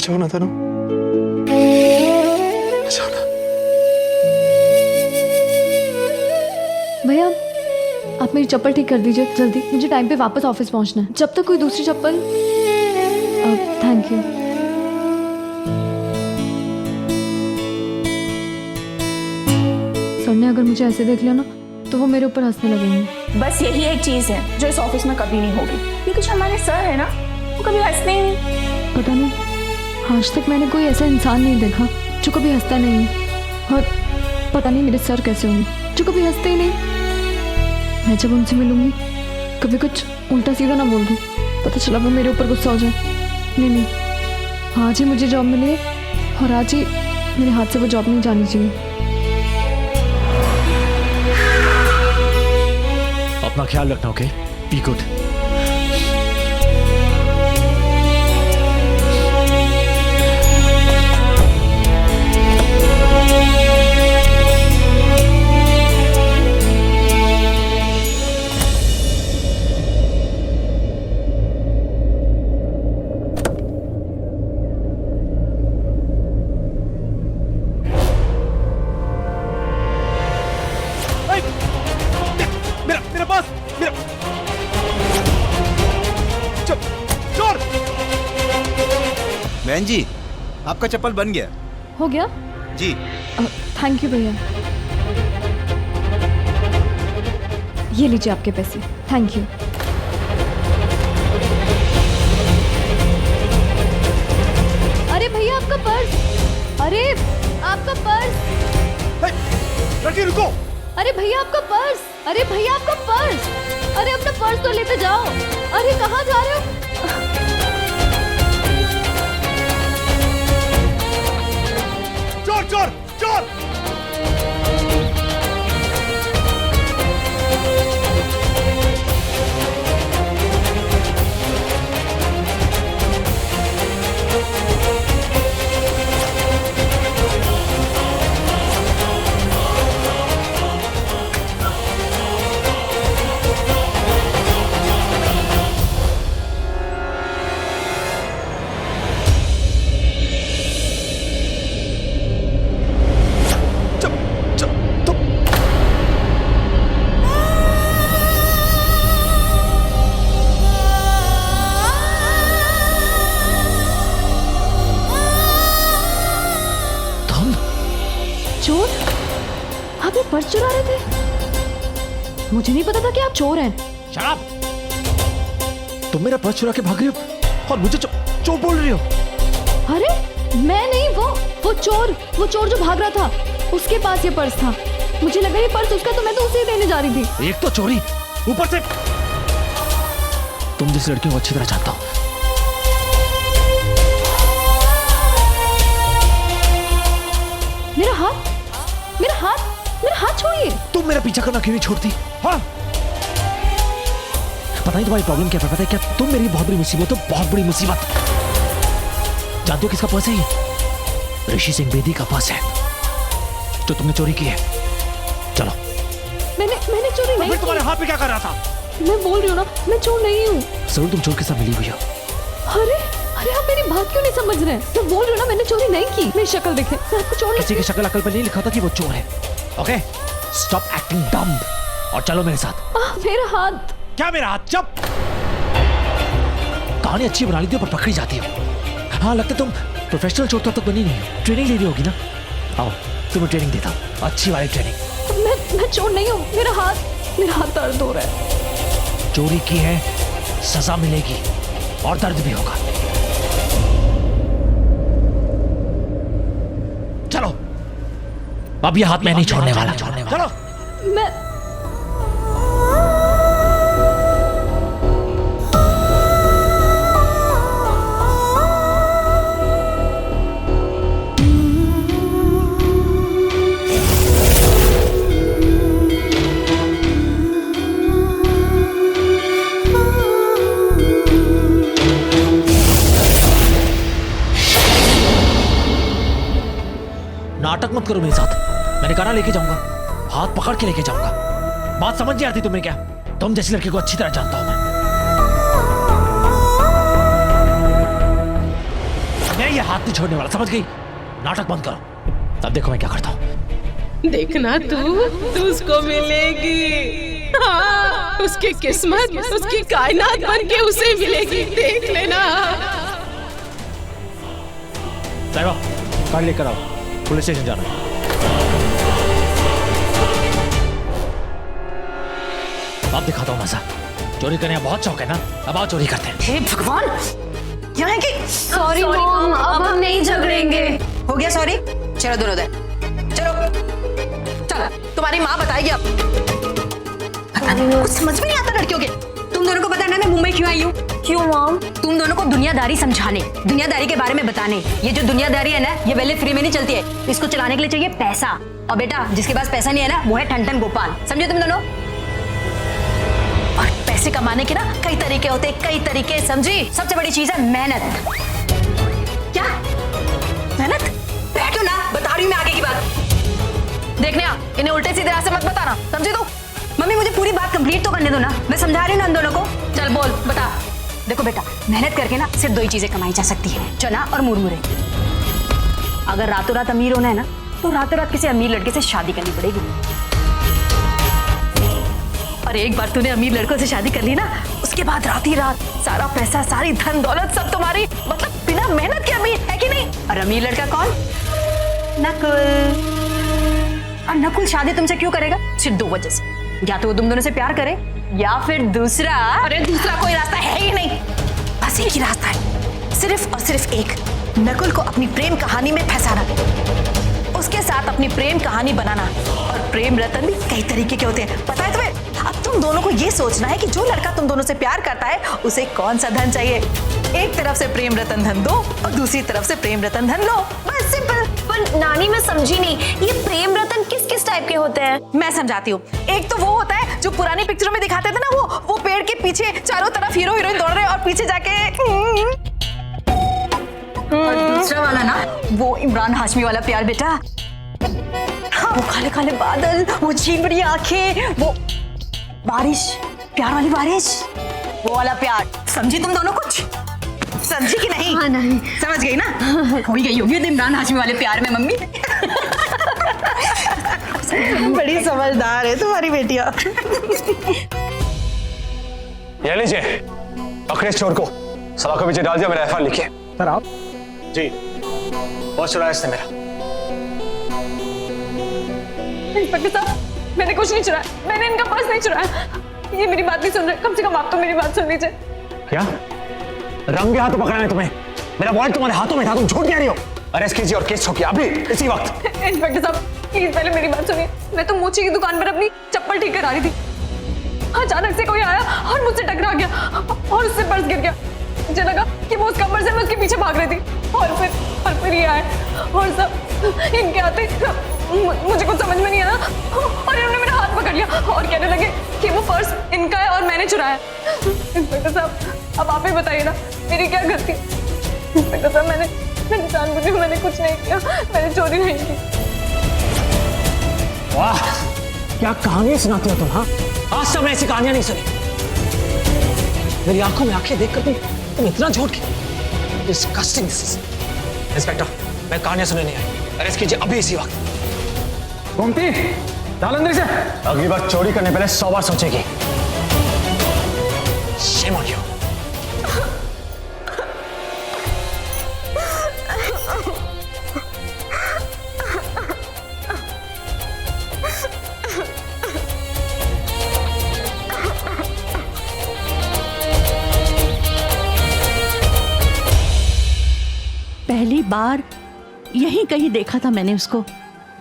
जाओ ना तनु, आ जाओ ना। भैया आप मेरी चप्पल ठीक कर दीजिए जल्दी, मुझे टाइम पे वापस ऑफिस पहुंचना है। जब तक कोई दूसरी चप्पल। Thank you. सर ने अगर मुझे ऐसे देख लिया ना तो वो मेरे ऊपर हंसने लगेंगे। बस यही एक चीज है जो इस ऑफिस में कभी नहीं होगी, क्योंकि जो हमारे सर है ना वो कभी हंसते ही नहीं। पता नहीं आज तक मैंने कोई ऐसा इंसान नहीं देखा जो कभी हंसता नहीं है। और पता नहीं मेरे सर कैसे होंगे जो कभी हंसते ही नहीं। मैं जब उनसे मिलूंगी कभी कुछ उल्टा सीधा ना बोल दूं, पता चला वो मेरे ऊपर गुस्सा हो जाए। नहीं नहीं, आज ही मुझे जॉब मिली है और आज ही मेरे हाथ से वो जॉब नहीं जानी चाहिए। अपना ख्याल रखना, ओके? Be good. मेरा पास, मेरा चोर। बहन जी, आपका चप्पल बन गया। हो गया? जी। थैंक यू भैया। ये लीजिए आपके पैसे। Thank you. अरे भैया आपका पर्स। अरे आपका पर्स। लड़की रुको। अरे भैया आपका पर्स। अरे भैया आपका पर्स। अरे अपना पर्स तो लेते जाओ। अरे कहाँ जा रहे हो? चोर चोर चोर। चोर? आप ये पर्स चुरा रहे थे? मुझे नहीं पता था कि आप चोर हैं। शराब! तुम मेरा पर्स चुरा के भाग रही हो और मुझे चोर बोल रही हो? अरे मैं नहीं, वो चोर जो भाग रहा था उसके पास ये पर्स था। मुझे लगा ये पर्स उसका, तो मैं तो उसे ही देने जा रही थी। एक तो चोरी, ऊपर से तुम जिस लड़कियों को अच्छी तरह जानता हूं। मेरा हाथ छोड़िए। तुम मेरा पीछा करना क्यों नहीं छोड़ती? हाँ? पता नहीं तुम्हारी प्रॉब्लम क्या है? पता है क्या? तुम मेरी बहुत बड़ी मुसीबत हो, बहुत बड़ी मुसीबत। जानते हो किसका पर्स है ये? ऋषि सिंह बेदी का पर्स है जो तुमने चोरी की है। चलो। मैंने चोरी नहीं की। तुम्हारे हाथ में क्या कर रहा था? मैं बोल रही हूँ ना, मैं चोर नहीं हूँ। जरूर तुम चोर के साथ मिली हुई हो। अरे आप मेरी बात क्यों नहीं समझ रहे हैं? मैं बोल रही हूँ ना, मैंने चोरी नहीं की। मेरी शक्ल देखें, मैं आपको चोर किसी की शक्ल अकल पर नहीं लिखा था कि वो चोर है। ओके, स्टॉप एक्टिंग डम और चलो मेरे साथ। मेरा हाथ। क्या मेरा हाथ? चुप। कहानी अच्छी बना लेती हो पर पकड़ी जाती हो। हाँ, लगता तुम प्रोफेशनल चोर तब तक बनी नहीं हो। ट्रेनिंग ले रही होगी ना? आओ तुम्हें ट्रेनिंग देता हूँ, अच्छी वाली ट्रेनिंग। मैं चोर नहीं हूँ। मेरा हाथ दर्द हो रहा है। चोरी की है, सजा मिलेगी और दर्द भी होगा। चलो, अब ये हाथ मैं नहीं छोड़ने वाला। चलो। मैं नाटक मत करो मेरे साथ। मैंने कहा ना लेके जाऊंगा, हाथ पकड़ के लेके जाऊंगा। बात समझ नहीं आती तुम्हें क्या? तुम जैसी लड़की को अच्छी तरह जानता हूं मैं ये हाथ नहीं छोड़ने वाला, समझ गई? नाटक बंद करो, अब देखो मैं क्या करता हूँ। देखना तू उसको मिलेगी। हाँ, उसकी किस्मत उसकी कायनात बन के उसे मिलेगी, देख लेना। साहिबा, कार लेकर आओ, पुलिस स्टेशन जाना है। अब दिखाता हूँ मजा। चोरी करने का बहुत शौक है ना, अब आओ चोरी करते हैं। हे भगवान, क्या है कि सॉरी मॉम, अब हम नहीं झगड़ेंगे। हो गया सॉरी? चलो दोनों दे, चलो तुम्हारी माँ बताएगी अब। पता नहीं, कुछ समझ में नहीं आता लड़कियों के। तुम दोनों को पता है ना मैं मुंबई क्यों आई हूँ? क्यों मॉम? तुम दोनों को दुनियादारी समझाने, दुनियादारी के बारे में बताने। ये जो दुनियादारी है ना, ये पहले फ्री में नहीं चलती है, इसको चलाने के लिए चाहिए पैसा। और बेटा जिसके पास पैसा नहीं है ना, वो है ठन ठन गोपाल, समझे तुम दोनों? और पैसे कमाने के ना कई तरीके होते हैं, कई तरीके, समझी? सबसे बड़ी चीज है मेहनत। क्या मेहनत? बैठो ना, बता रही हूँ मैं आगे की बात। देखने आ, इन्हें उल्टे सीधे रास्ते मत बताना, समझे? तो मम्मी मुझे पूरी बात कंप्लीट तो करने दो ना, मैं समझा रही हूँ ना इन दोनों को। चल बोल, बता। देखो बेटा, मेहनत करके ना सिर्फ दो ही चीजें कमाई जा सकती है, चना और मुरमुरे। अगर रातों रात अमीर होना है ना, तो रातों रात किसी अमीर लड़के से शादी करनी पड़ेगी। और एक बार तूने अमीर लड़कों से शादी कर ली ना, उसके बाद रात ही रात सारा पैसा, सारी धन दौलत सब तुम्हारी, मतलब बिना मेहनत के अमीर, है कि नहीं? और अमीर लड़का कौन? नकुल। और नकुल शादी तुमसे क्यों करेगा? सिर्फ दो वजह से, या तो वो तुम दोनों से प्यार करे, या फिर दूसरा, अरे दूसरा कोई रास्ता है ही नहीं, बस एक ही रास्ता है, सिर्फ और सिर्फ एक, नकुल को अपनी प्रेम कहानी में फंसाना, उसके साथ अपनी प्रेम कहानी बनाना। और प्रेम रतन भी कई तरीके के होते हैं, पता है तुम्हें? अब तुम दोनों को ये सोचना है कि जो लड़का तुम दोनों से प्यार करता है उसे कौन सा धन चाहिए। एक तरफ से प्रेम रतन धन दो और दूसरी तरफ से प्रेम रतन धन लो, बस सिंपल। पर नानी मैं समझी नहीं, ये प्रेम रतन किस किस टाइप के होते हैं? मैं समझाती हूँ। एक तो वो होता है जो पुरानी पिक्चरों में दिखाते थे ना, वो पेड़ के पीछे चारों तरफ हीरो हीरोइन दौड़ रहे हैं और पीछे जाके। और दूसरा वाला ना, वो इमरान हाशमी वाला प्यार बेटा। हाँ, वो काले काले बादल, वो झील आंखें, वो बारिश, प्यार वाली बारिश, वो वाला प्यार। समझी तुम दोनों कुछ? समझी कि नहीं? हाँ नहीं। समझ गई ना? हो गई होगी इमरान हाशमी वाले प्यार में मम्मी। बड़ी समझदार है तुम्हारी बेटिया। ये लीजिए, पकड़े इस चोर को, सलाखों के पीछे डाल दिया, मेरा एफआईआर लिखिए। सर आप? जी, बहुत चुराया इसने मेरा। इंस्पेक्टर साहब, मैंने कुछ नहीं चुराया, मैंने इनका पर्स नहीं चुराया। ये मेरी बात नहीं सुन रहे, कम से कम आप तो मेरी बात सुन लीजिए। क्या रंगे हाथों पकड़ा है तुम्हें? मेरा वॉलेट तुम्हारे हाथों में था, तुम झूठ कह रही हो। अरेस्ट कीजिए और केस ठोकिए अभी, इसी वक्त। इंस्पेक्टर साहब प्लीज पहले मेरी बात सुनिए। मैं तो मोची की दुकान पर अपनी चप्पल ठीक करा रही थी, अचानक से कोई आया और मुझसे टकरा गया और उससे पर्स गिर गया। मुझे लगा कि वो उस कमर से मैं उसके पीछे भाग रही थी और फिर ये आए और सब इनके आते मुझे कुछ समझ में नहीं आया और इन्होंने मेरा हाथ पकड़ लिया और कहने लगे कि वो पर्स इनका है और मैंने चुराया। इंस्पेक्टर साहब अब आप ही बताइए ना, मेरी क्या गलती? इंस्पेक्टर साहब मैंने जानबूझकर मैंने कुछ नहीं किया, मैंने चोरी नहीं की। वाह, क्या कहानी सुनाती हो तुम? हाँ, आज तक मैं ऐसी कहानियां नहीं सुनी। मेरी आंखों में आंखें देखकर तुम इतना झूठ की। डिस्गस्टिंग। इंस्पेक्टर, मैं कहानियां सुनने नहीं आई, अरेस्ट कीजिए अभी, इसी वक्त। गोमती, डाल अंदर से। अगली बार चोरी करने पहले 100 बार सोचेगी। Shame on you. पहली बार यहीं कहीं देखा था मैंने उसको,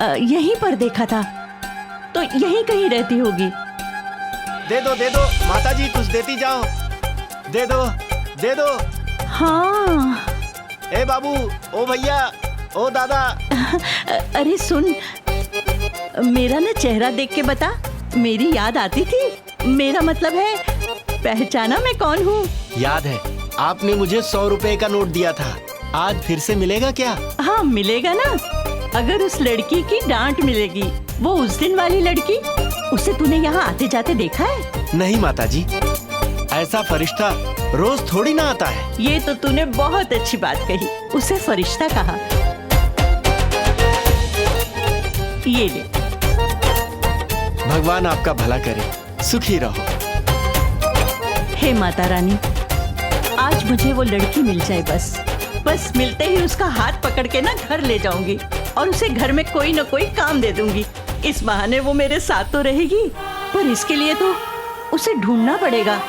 यहीं पर देखा था, तो यहीं कहीं रहती होगी। दे दो माता जी, कुछ देती जाओ। दे दो। हाँ। ए बाबू, ओ भैया, ओ दादा। अरे सुन, मेरा ना चेहरा देख के बता, मेरी याद आती थी? मेरा मतलब है पहचाना मैं कौन हूँ? याद है, आपने मुझे 100 रुपए का नोट दिया था, आज फिर से मिलेगा क्या? हाँ मिलेगा ना, अगर उस लड़की की डांट मिलेगी। वो उस दिन वाली लड़की, उसे तूने यहाँ आते जाते देखा है? नहीं माता जी, ऐसा फरिश्ता रोज थोड़ी ना आता है। ये तो तूने बहुत अच्छी बात कही, उसे फरिश्ता कहा। ये ले। भगवान आपका भला करे, सुखी रहो। हे माता रानी, आज मुझे वो लड़की मिल जाए बस मिलते ही उसका हाथ पकड़ के ना घर ले जाऊंगी और उसे घर में कोई ना कोई काम दे दूंगी। इस बहाने वो मेरे साथ तो रहेगी, पर इसके लिए तो उसे ढूंढना पड़ेगा।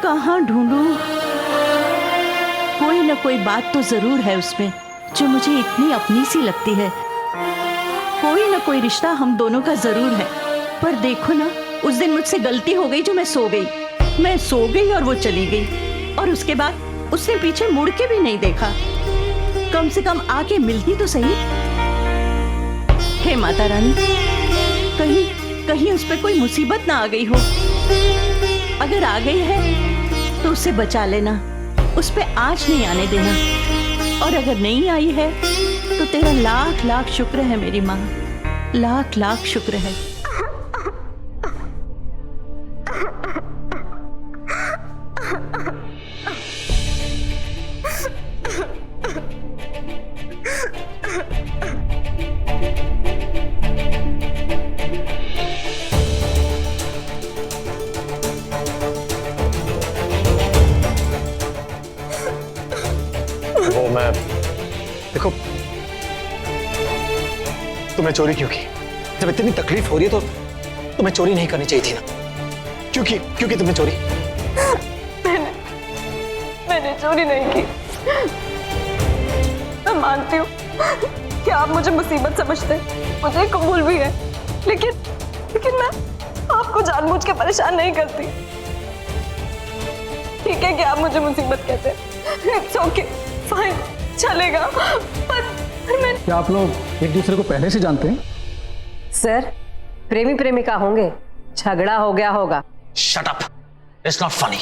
कहाँ ढूंढूं? कोई ना कोई बात तो जरूर है उसमें जो मुझे इतनी अपनी सी लगती है। कोई ना कोई रिश्ता हम दोनों का जरूर है। पर देखो ना, उस दिन मुझसे गलती हो गई जो मैं सो गई और वो चली गई, और उसके बाद उसने पीछे मुड़ के भी नहीं देखा। कम से कम आके मिलती तो सही। हे माता रानी, कहीं उस पे कोई मुसीबत ना आ गई हो। अगर आ गई है तो उसे बचा लेना, उस पे आँच नहीं आने देना। और अगर नहीं आई है तो तेरा लाख लाख शुक्र है मेरी माँ, लाख लाख शुक्र है। वो मैं देखो, तुम्हें चोरी क्यों की? जब इतनी तकलीफ हो रही है तो तुम्हें चोरी नहीं करनी चाहिए थी ना। क्योंकि तुमने चोरी? मैंने चोरी नहीं की। मैं मानती हूँ कि आप मुझे मुसीबत समझते हैं, मुझे कबूल भी है, लेकिन मैं आपको जानबूझ के परेशान नहीं करती। ठीक है कि आप मुझे मुसीबत कहते हैं, इट्स ओके, फाइन, चलेगा। पर मैं क्या आप लोग एक दूसरे को पहले से जानते हैं? सर, प्रेमी प्रेमिका होंगे, झगड़ा हो गया होगा। Shut up, it's not funny.